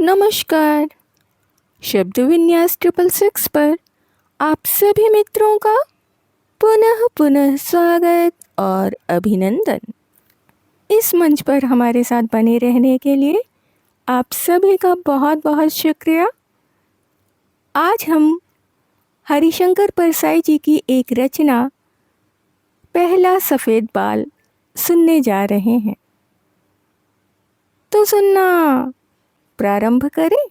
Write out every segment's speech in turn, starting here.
नमस्कार। शब्द विन्यास 666 पर आप सभी मित्रों का पुनः पुनः स्वागत और अभिनंदन। इस मंच पर हमारे साथ बने रहने के लिए आप सभी का बहुत बहुत शुक्रिया। आज हम हरिशंकर परसाई जी की एक रचना पहला सफ़ेद बाल सुनने जा रहे हैं। तो सुनना प्रारंभ करें।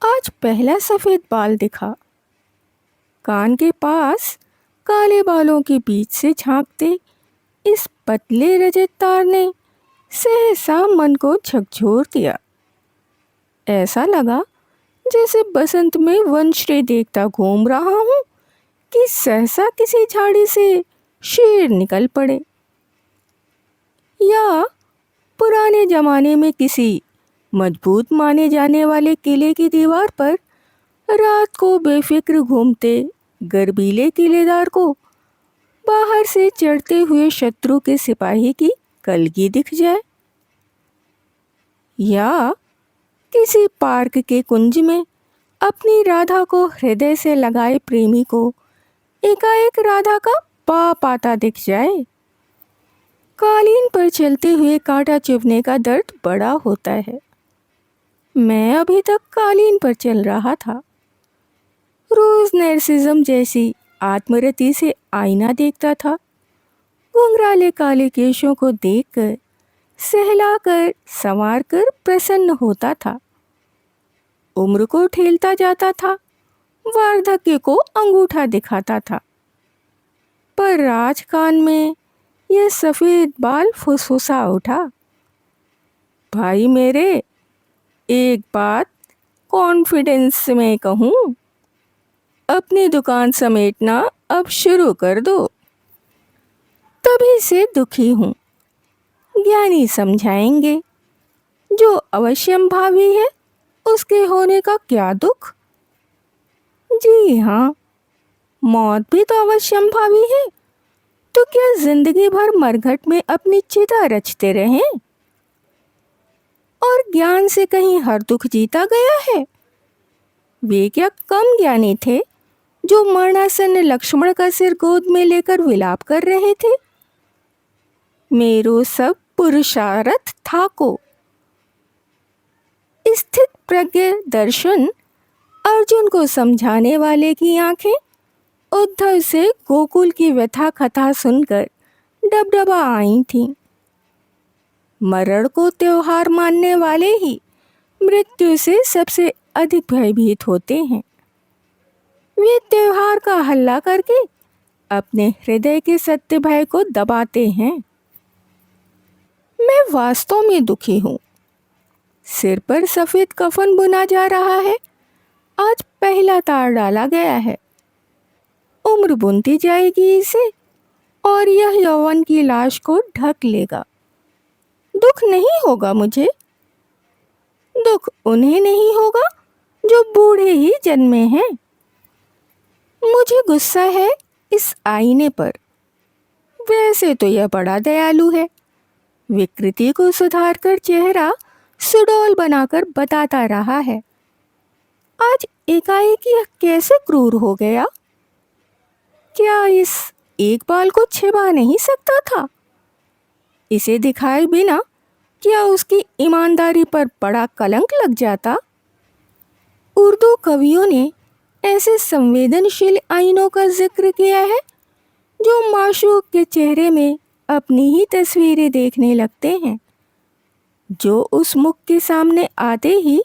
आज पहला सफ़ेद बाल दिखा। कान के पास काले बालों के बीच से झांकते इस पतले रजत तार ने सहसा मन को झकझोर दिया। ऐसा लगा जैसे बसंत में वंशरे देखता घूम रहा हूँ कि सहसा किसी झाड़ी से शेर निकल पड़े, या पुराने जमाने में किसी मजबूत माने जाने वाले किले की दीवार पर रात को बेफिक्र घूमते गर्बीले किलेदार को बाहर से चढ़ते हुए शत्रु के सिपाही की कलगी दिख जाए, या किसी पार्क के कुंज में अपनी राधा को हृदय से लगाए प्रेमी को एकाएक राधा का पाप आता दिख जाए। कालीन पर चलते हुए कांटा चुभने का दर्द बड़ा होता है। मैं अभी तक कालीन पर चल रहा था। रोज नैर्सिज्म जैसी आत्मरति से आईना देखता था। घुंघराले काले केशों को देखकर सहलाकर संवारकर प्रसन्न होता था। उम्र को ठेलता जाता था, वार्धक्य को अंगूठा दिखाता था। पर राजकान में यह सफ़ेद बाल फुसफुसा उठा। भाई मेरे, एक बात कॉन्फिडेंस में कहूँ, अपनी दुकान समेटना अब शुरू कर दो। तभी से दुखी हूँ। ज्ञानी समझाएंगे, जो अवश्यंभावी है उसके होने का क्या दुख। जी हाँ, मौत भी तो अवश्यंभावी है, तो क्या जिंदगी भर मरघट में अपनी चिता रचते रहें? और ज्ञान से कहीं हर दुख जीता गया है? वे क्या कम ज्ञानी थे जो मरणासन्न लक्ष्मण का सिर गोद में लेकर विलाप कर रहे थे? मेरो सब पुरुषार्थ था को। स्थित प्रज्ञ दर्शन अर्जुन को समझाने वाले की आंखें उद्धव से गोकुल की व्यथा कथा सुनकर डबडबा आई थीं। मरण को त्योहार मानने वाले ही मृत्यु से सबसे अधिक भयभीत होते हैं। वे त्योहार का हल्ला करके अपने हृदय के सत्य भय को दबाते हैं। मैं वास्तव में दुखी हूँ। सिर पर सफ़ेद कफन बुना जा रहा है। आज पहला तार डाला गया है। उम्र बुनती जाएगी इसे, और यह यौवन की लाश को ढक लेगा। दुख नहीं होगा मुझे। दुख उन्हें नहीं होगा जो बूढ़े ही जन्मे हैं। मुझे गुस्सा है इस आईने पर। वैसे तो यह बड़ा दयालु है। विकृति को सुधार कर चेहरा सुडौल बनाकर बताता रहा है। आज एकाएक यह कैसे क्रूर हो गया? क्या इस एक बाल को छिपा नहीं सकता था? इसे दिखाए बिना क्या उसकी ईमानदारी पर बड़ा कलंक लग जाता? उर्दू कवियों ने ऐसे संवेदनशील आईनों का जिक्र किया है जो माशूक के चेहरे में अपनी ही तस्वीरें देखने लगते हैं, जो उस मुख के सामने आते ही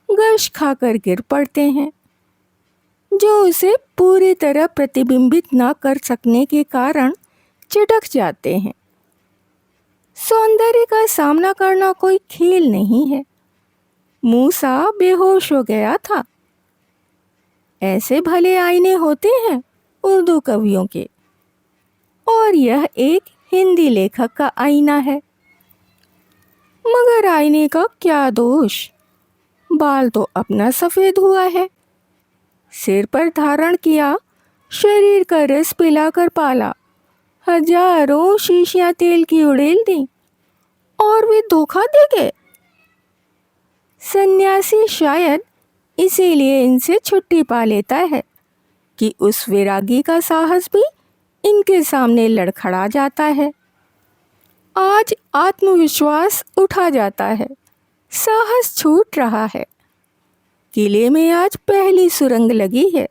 गश खाकर गिर पड़ते हैं, जो उसे पूरी तरह प्रतिबिंबित न कर सकने के कारण चटक जाते हैं। सौंदर्य का सामना करना कोई खेल नहीं है। मूसा बेहोश हो गया था। ऐसे भले आईने होते हैं उर्दू कवियों के, और यह एक हिंदी लेखक का आईना है। मगर आईने का क्या दोष? बाल तो अपना सफ़ेद हुआ है। सिर पर धारण किया, शरीर का रस पिलाकर पाला, हजारों शीशियाँ तेल की उड़ेल दी, और वे धोखा दे गए। सन्यासी शायद इसीलिए इनसे छुट्टी पा लेता है कि उस वैरागी का साहस भी इनके सामने लड़खड़ा जाता है। आज आत्मविश्वास उठा जाता है, साहस छूट रहा है। किले में आज पहली सुरंग लगी है।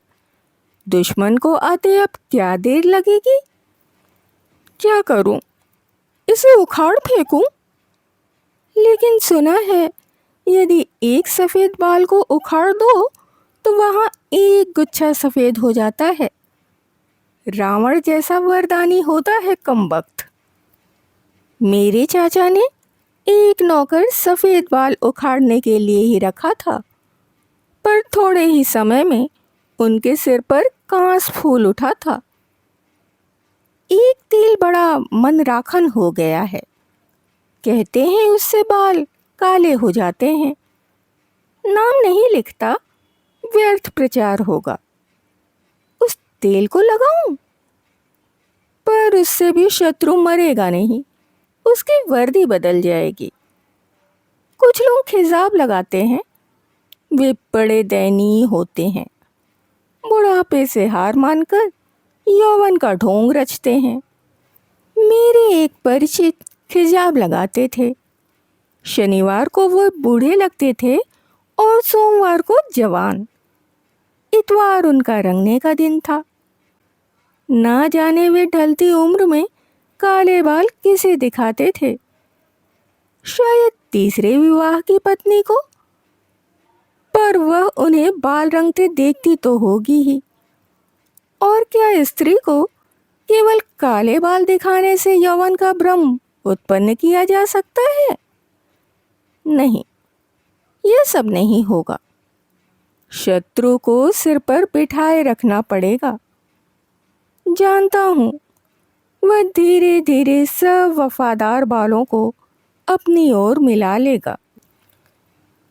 दुश्मन को आते अब क्या देर लगेगी? क्या करूं? इसे उखाड़ फेंकूं? लेकिन सुना है यदि एक सफेद बाल को उखाड़ दो तो वहां एक गुच्छा सफेद हो जाता है। रावण जैसा वरदानी होता है कमबख्त। मेरे चाचा ने एक नौकर सफेद बाल उखाड़ने के लिए ही रखा था, पर थोड़े ही समय में उनके सिर पर कांस फूल उठा था। एक तिल बड़ा मन राखन हो गया है। कहते हैं उससे बाल काले हो जाते हैं। नाम नहीं लिखता, व्यर्थ प्रचार होगा। उस तेल को लगाऊं? पर उससे भी शत्रु मरेगा नहीं, उसकी वर्दी बदल जाएगी। कुछ लोग खिजाब लगाते हैं, वे बड़े दयनीय होते हैं। बुढ़ापे से हार मानकर यौवन का ढोंग रचते हैं। मेरे एक परिचित खिजाब लगाते थे। शनिवार को वो बूढ़े लगते थे और सोमवार को जवान। इतवार उनका रंगने का दिन था। ना जाने वे ढलती उम्र में काले बाल किसे दिखाते थे? शायद तीसरे विवाह की पत्नी को, पर वह उन्हें बाल रंगते देखती तो होगी ही। और क्या स्त्री को केवल काले बाल दिखाने से यौवन का भ्रम उत्पन्न किया जा सकता है? नहीं, यह सब नहीं होगा। शत्रु को सिर पर बिठाए रखना पड़ेगा। जानता हूं वह धीरे धीरे सब वफादार बालों को अपनी ओर मिला लेगा।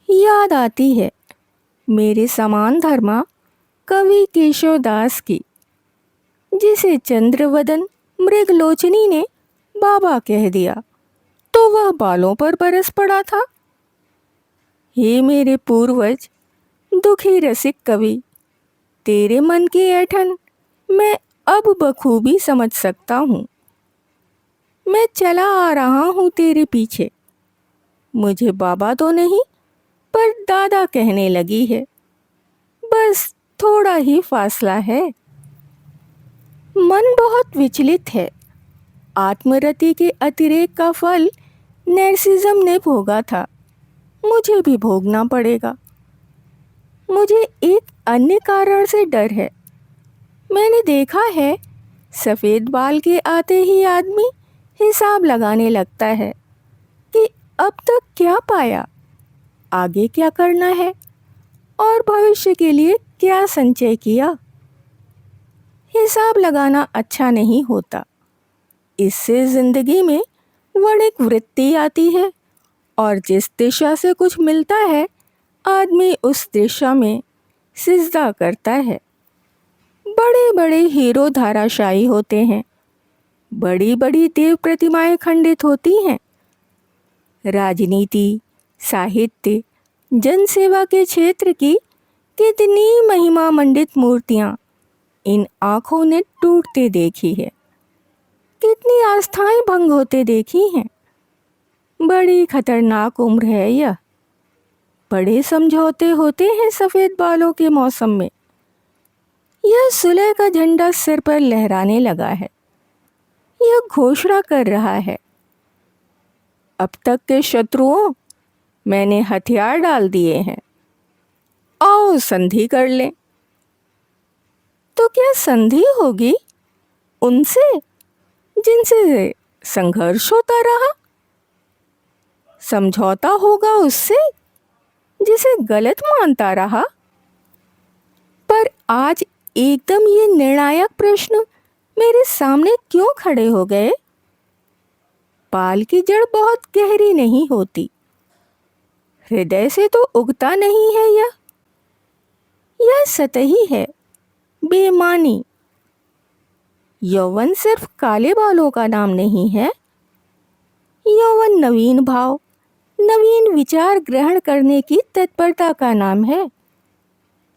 याद आती है मेरे समान धर्मा कवि केशवदास की, जिसे चंद्रवदन मृगलोचनी ने बाबा कह दिया तो वह बालों पर बरस पड़ा था। हे मेरे पूर्वज, दुखी रसिक कवि, तेरे मन की ऐंठन मैं अब बखूबी समझ सकता हूँ। मैं चला आ रहा हूँ तेरे पीछे। मुझे बाबा तो नहीं, पर दादा कहने लगी है। बस थोड़ा ही फासला है। मन बहुत विचलित है। आत्मरति के अतिरेक का फल नैर्सिज्म ने भोगा था, मुझे भी भोगना पड़ेगा। मुझे एक अन्य कारण से डर है। मैंने देखा है सफ़ेद बाल के आते ही आदमी हिसाब लगाने लगता है कि अब तक क्या पाया, आगे क्या करना है और भविष्य के लिए क्या संचय किया। हिसाब लगाना अच्छा नहीं होता। इससे जिंदगी में वणिक वृत्ति आती है और जिस दिशा से कुछ मिलता है आदमी उस दिशा में सिजदा करता है। बड़े बड़े हीरो धाराशायी होते हैं, बड़ी बड़ी देव प्रतिमाएं खंडित होती हैं। राजनीति, साहित्य, जनसेवा के क्षेत्र की कितनी महिमा मंडित मूर्तियां इन आँखों ने टूटते देखी है, कितनी आस्थाएं भंग होते देखी हैं। बड़ी खतरनाक उम्र है यह। बड़े समझौते होते हैं सफ़ेद बालों के मौसम में। यह सुलह का झंडा सिर पर लहराने लगा है। यह घोषणा कर रहा है, अब तक के शत्रुओं, मैंने हथियार डाल दिए हैं, आओ संधि कर लें। तो क्या संधि होगी उनसे जिनसे संघर्ष होता रहा? समझौता होगा उससे जिसे गलत मानता रहा? पर आज एकदम ये निर्णायक प्रश्न मेरे सामने क्यों खड़े हो गए? बाल की जड़ बहुत गहरी नहीं होती, हृदय से तो उगता नहीं है। यह सतही है, बेमानी। यौवन सिर्फ काले बालों का नाम नहीं है। यौवन नवीन भाव, नवीन विचार ग्रहण करने की तत्परता का नाम है।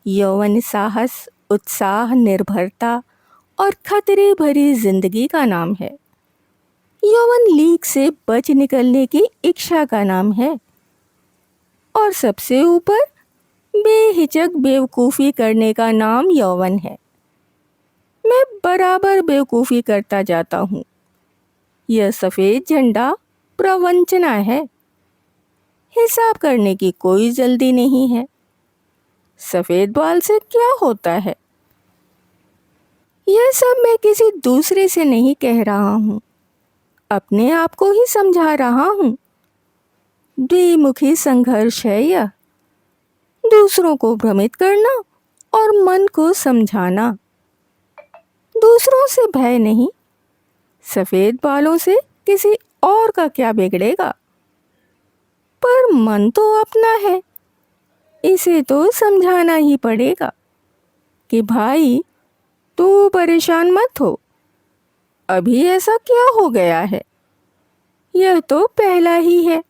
यौवन साहस, उत्साह, निर्भरता और खतरे भरी जिंदगी का नाम है। यौवन लीक से बच निकलने की इच्छा का नाम है। और सबसे ऊपर बेहिचक बेवकूफ़ी करने का नाम यौवन है। मैं बराबर बेवकूफ़ी करता जाता हूँ। यह सफ़ेद झंडा प्रवंचना है। हिसाब करने की कोई जल्दी नहीं है। सफ़ेद बाल से क्या होता है? यह सब मैं किसी दूसरे से नहीं कह रहा हूँ, अपने आप को ही समझा रहा हूँ। द्विमुखी संघर्ष है यह। दूसरों को भ्रमित करना और मन को समझाना। दूसरों से भय नहीं, सफ़ेद बालों से किसी और का क्या बिगड़ेगा? पर मन तो अपना है, इसे तो समझाना ही पड़ेगा कि भाई तू परेशान मत हो, अभी ऐसा क्या हो गया है? यह तो पहला ही है।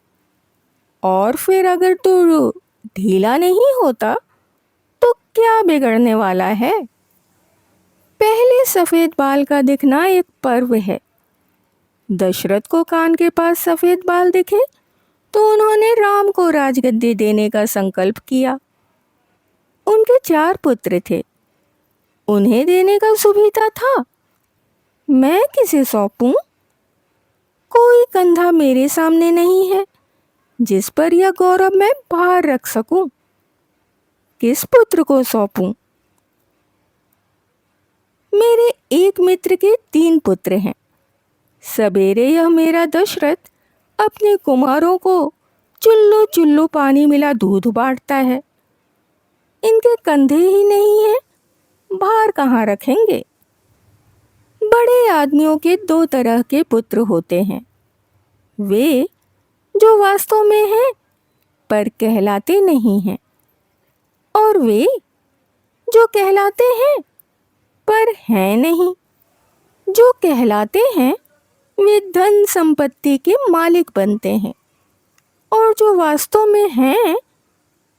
और फिर अगर तू ढीला नहीं होता तो क्या बिगड़ने वाला है? पहले सफ़ेद बाल का दिखना एक पर्व है। दशरथ को कान के पास सफ़ेद बाल दिखे तो उन्होंने राम को राजगद्दी देने का संकल्प किया। उनके 4 पुत्र थे, उन्हें देने का सुविधा था। मैं किसे सौंपूं? कोई कंधा मेरे सामने नहीं है जिस पर यह गौरव मैं भार रख सकूं। किस पुत्र को सौंपूं? मेरे एक मित्र के 3 पुत्र हैं। सवेरे यह मेरा दशरथ अपने कुमारों को चुल्लू चुल्लू पानी मिला दूध बांटता है। इनके कंधे ही नहीं हैं, भार कहाँ रखेंगे? बड़े आदमियों के 2 तरह के पुत्र होते हैं। वे जो वास्तव में हैं पर कहलाते नहीं हैं, और वे जो कहलाते हैं पर हैं नहीं। जो कहलाते हैं वे धन संपत्ति के मालिक बनते हैं, और जो वास्तव में हैं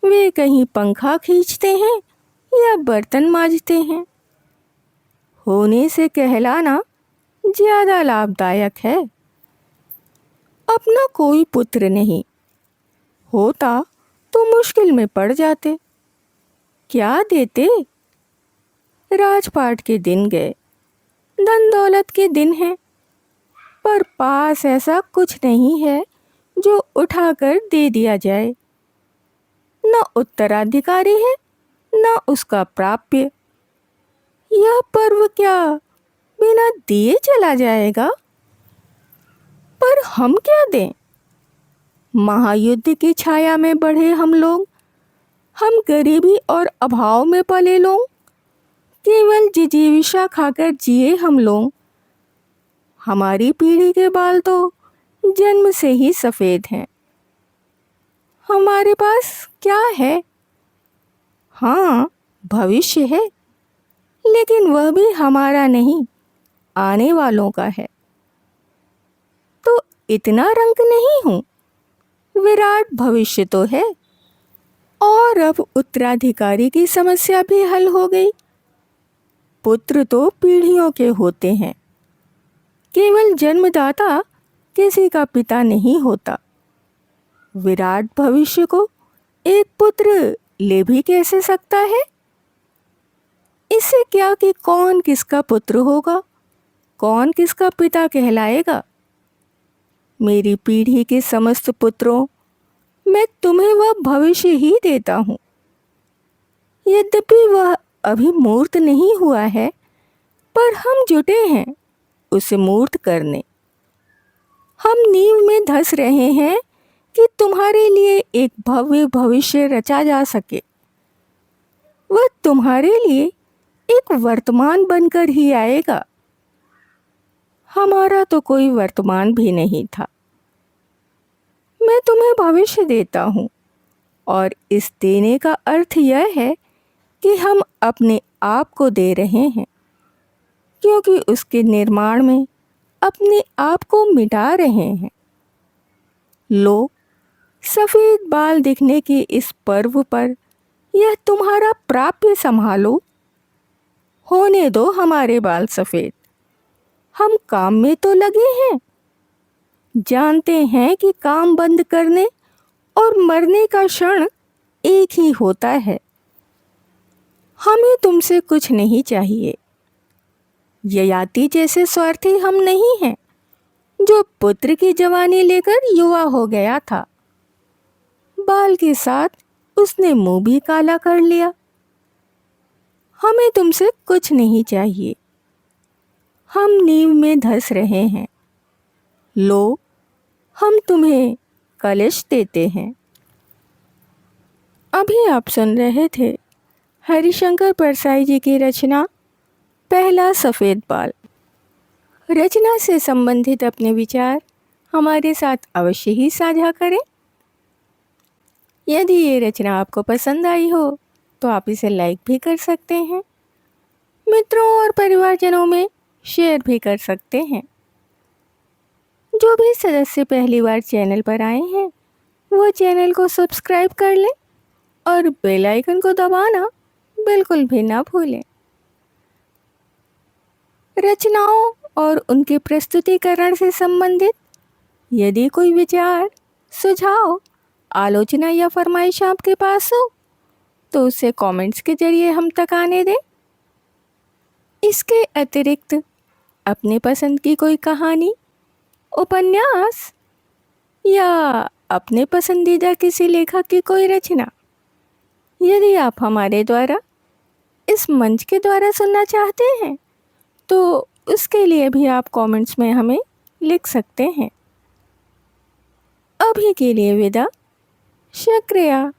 वे कहीं पंखा खींचते हैं या बर्तन मांजते हैं। होने से कहलाना ज्यादा लाभदायक है। अपना कोई पुत्र नहीं होता तो मुश्किल में पड़ जाते। क्या देते? राजपाट के दिन गए, धन दौलत के दिन हैं, पर पास ऐसा कुछ नहीं है जो उठाकर दे दिया जाए। न उत्तराधिकारी है न उसका प्राप्य। यह पर्व क्या बिना दिए चला जाएगा? पर हम क्या दें? महायुद्ध की छाया में बढ़े हम लोग, हम गरीबी और अभाव में पले लोग, केवल जिजीविषा खाकर जिए हम लोग। हमारी पीढ़ी के बाल तो जन्म से ही सफ़ेद हैं। हमारे पास क्या है? हाँ, भविष्य है, लेकिन वह भी हमारा नहीं, आने वालों का है। तो इतना रंग नहीं हूँ, विराट भविष्य तो है। और अब उत्तराधिकारी की समस्या भी हल हो गई। पुत्र तो पीढ़ियों के होते हैं, केवल जन्मदाता किसी का पिता नहीं होता। विराट भविष्य को एक पुत्र ले भी कैसे सकता है? इससे क्या कि कौन किसका पुत्र होगा, कौन किसका पिता कहलाएगा। मेरी पीढ़ी के समस्त पुत्रों, मैं तुम्हें वह भविष्य ही देता हूँ। यद्यपि वह अभी मूर्त नहीं हुआ है, पर हम जुटे हैं उसे मूर्त करने। हम नींव में धंस रहे हैं कि तुम्हारे लिए एक भव्य भविष्य रचा जा सके। वह तुम्हारे लिए एक वर्तमान बनकर ही आएगा। हमारा तो कोई वर्तमान भी नहीं था। मैं तुम्हें भविष्य देता हूँ, और इस देने का अर्थ यह है कि हम अपने आप को दे रहे हैं, क्योंकि उसके निर्माण में अपने आप को मिटा रहे हैं। लो, सफ़ेद बाल दिखने के इस पर्व पर यह तुम्हारा प्राप्य संभालो। होने दो हमारे बाल सफ़ेद, हम काम में तो लगे हैं। जानते हैं कि काम बंद करने और मरने का क्षण एक ही होता है। हमें तुमसे कुछ नहीं चाहिए। ययाति जैसे स्वार्थी हम नहीं हैं, जो पुत्र की जवानी लेकर युवा हो गया था। बाल के साथ उसने मुंह भी काला कर लिया। हमें तुमसे कुछ नहीं चाहिए। हम नींव में धंस रहे हैं। लो, हम तुम्हें कलश देते हैं। अभी आप सुन रहे थे हरिशंकर परसाई जी की रचना पहला सफ़ेद बाल। रचना से संबंधित अपने विचार हमारे साथ अवश्य ही साझा करें। यदि ये रचना आपको पसंद आई हो तो आप इसे लाइक भी कर सकते हैं, मित्रों और परिवारजनों में शेयर भी कर सकते हैं। जो भी सदस्य पहली बार चैनल पर आए हैं वो चैनल को सब्सक्राइब कर लें और बेल आइकन को दबाना बिल्कुल भी ना भूलें। रचनाओं और उनके प्रस्तुतिकरण से संबंधित यदि कोई विचार, सुझाव, आलोचना या फरमाइश आपके पास हो तो उसे कमेंट्स के जरिए हम तक आने दें। इसके अतिरिक्त अपने पसंद की कोई कहानी, उपन्यास या अपने पसंदीदा किसी लेखक की कोई रचना यदि आप हमारे द्वारा इस मंच के द्वारा सुनना चाहते हैं तो उसके लिए भी आप कमेंट्स में हमें लिख सकते हैं। अभी के लिए विदा। शुक्रिया।